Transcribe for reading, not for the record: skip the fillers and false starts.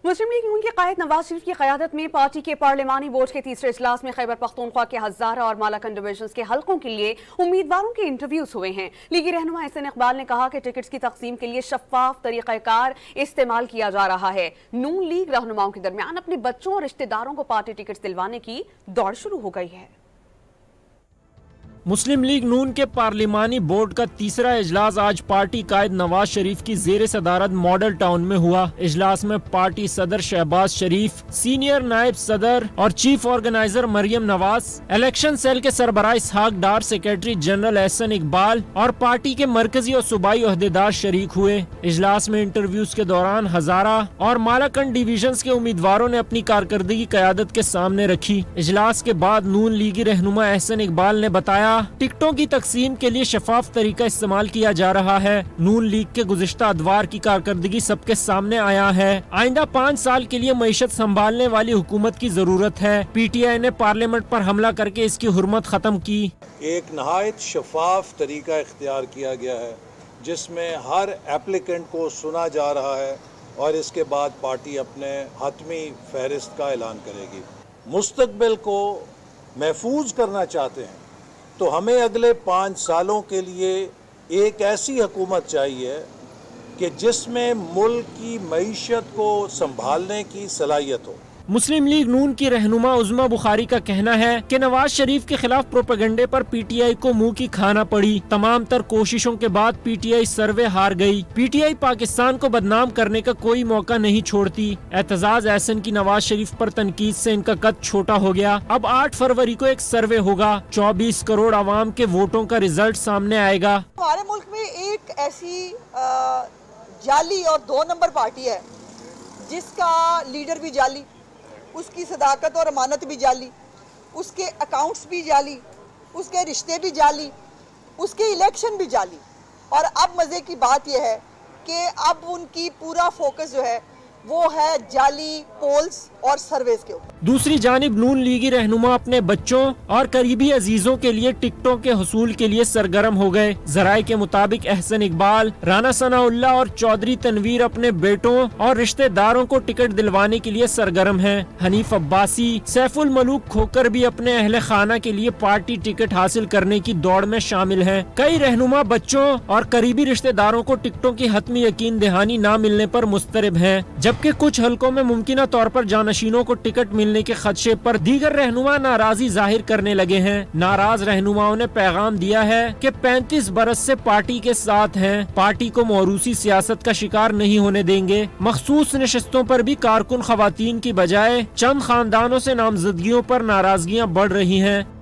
मुस्लिम league नून के कायद नवाज शरीफ की क़यादत में पार्टी के पार्लिमानी बोर्ड के तीसरे इजलास में खैबर पख्तूनख्वा के हज़ारा और मालाकन डिवीजन के हलकों के लिए उम्मीदवारों के इंटरव्यूज हुए हैं। लीगी रहनुमा एहसन इकबाल ने कहा कि टिकट्स की तकसीम के लिए शफाफ तरीक़ाकार इस्तेमाल किया जा रहा है। नून लीग रहनुमाओं के दरमियान अपने बच्चों और रिश्तेदारों को पार्टी टिकट्स दिलवाने की दौड़ शुरू हो गई है। मुस्लिम लीग नून के पार्लिमानी बोर्ड का तीसरा इजलास आज पार्टी कायद नवाज शरीफ की ज़ेर सदारत मॉडल टाउन में हुआ। इजलास में पार्टी सदर शहबाज शरीफ, सीनियर नायब सदर और chief organizer Maryam Nawaz, election cell के सरबराह इसहाक डार, सेक्रेटरी जनरल एहसन इकबाल और पार्टी के मरकजी और सूबाई ओहदेदार शरीक हुए। इजलास में इंटरव्यूज के दौरान हजारा और मालाकन डिवीजन के उम्मीदवारों ने अपनी कारकर्दगी क़यादत के सामने रखी। इजलास के बाद नून लीगी रहनुमा एहसन इकबाल ने बताया, टिकटों की तकसीम के लिए शफाफ तरीका इस्तेमाल किया जा रहा है। नून लीग के गुज़िश्ता अदवार की कारकर्दगी सबके सामने आया है। आइंदा 5 साल के लिए मईशत संभालने वाली हुकूमत की जरूरत है। PTI ने पार्लियामेंट पर हमला करके इसकी हुर्मत खत्म की। एक नहायत शफाफ तरीका इख्तियार किया गया है जिसमें हर एप्लीकेंट को सुना जा रहा है और इसके बाद पार्टी अपने हतमी फहरिस्त का ऐलान करेगी। मुस्तकबिल को महफूज करना चाहते हैं तो हमें अगले 5 सालों के लिए एक ऐसी हुकूमत चाहिए कि जिसमें मुल्क की मईशत को संभालने की सलाहियत हो। मुस्लिम लीग नून की रहनुमा उज़्मा बुखारी का कहना है कि नवाज शरीफ के खिलाफ प्रोपेगेंडे पर PTI को मुंह की खाना पड़ी। तमाम तर कोशिशों के बाद PTI सर्वे हार गई। PTI पाकिस्तान को बदनाम करने का कोई मौका नहीं छोड़ती। एतजाज एहसन की नवाज शरीफ पर तनकीद से इनका कद छोटा हो गया। अब 8 फरवरी को एक सर्वे होगा। 24 करोड़ आवाम के वोटों का रिजल्ट सामने आएगा। हमारे मुल्क में एक ऐसी जाली और 2 नंबर पार्टी है जिसका लीडर भी जाली, उसकी सदाकत और अमानत भी जाली, उसके अकाउंट्स भी जाली, उसके रिश्ते भी जाली, उसके इलेक्शन भी जाली। और अब मज़े की बात यह है कि अब उनकी पूरा फोकस जो है वो है जाली पोल्स और सर्वेस के ऊपर। दूसरी जानिब नून लीगी रहनुमा अपने बच्चों और करीबी अजीजों के लिए टिकटों के हुसूल के लिए सरगर्म हो गए। जराये के मुताबिक एहसन इकबाल, राना सनाउल्लाह और चौधरी तनवीर अपने बेटों और रिश्तेदारों को टिकट दिलवाने के लिए सरगर्म हैं। हनीफ अब्बासी, सैफुल मलूक खोकर भी अपने अहले खाना के लिए पार्टी टिकट हासिल करने की दौड़ में शामिल हैं। कई रहनुमा बच्चों और करीबी रिश्तेदारों को टिकटों की हतमी यकीन दहानी न मिलने पर मुस्तरब हैं, जबकि कुछ हलकों में मुमकिना तौर पर जानशीनों को टिकट मिलने के खदशे पर दीगर रहनुमा नाराजी जाहिर करने लगे हैं। नाराज रहनुमाओं ने पैगाम दिया है कि 35 बरस से पार्टी के साथ हैं, पार्टी को मौरूसी सियासत का शिकार नहीं होने देंगे। मखसूस नशस्तों पर भी कारकुन खवातीन की बजाय चंद खानदानों से नामजदगियों पर नाराजगियां बढ़ रही हैं।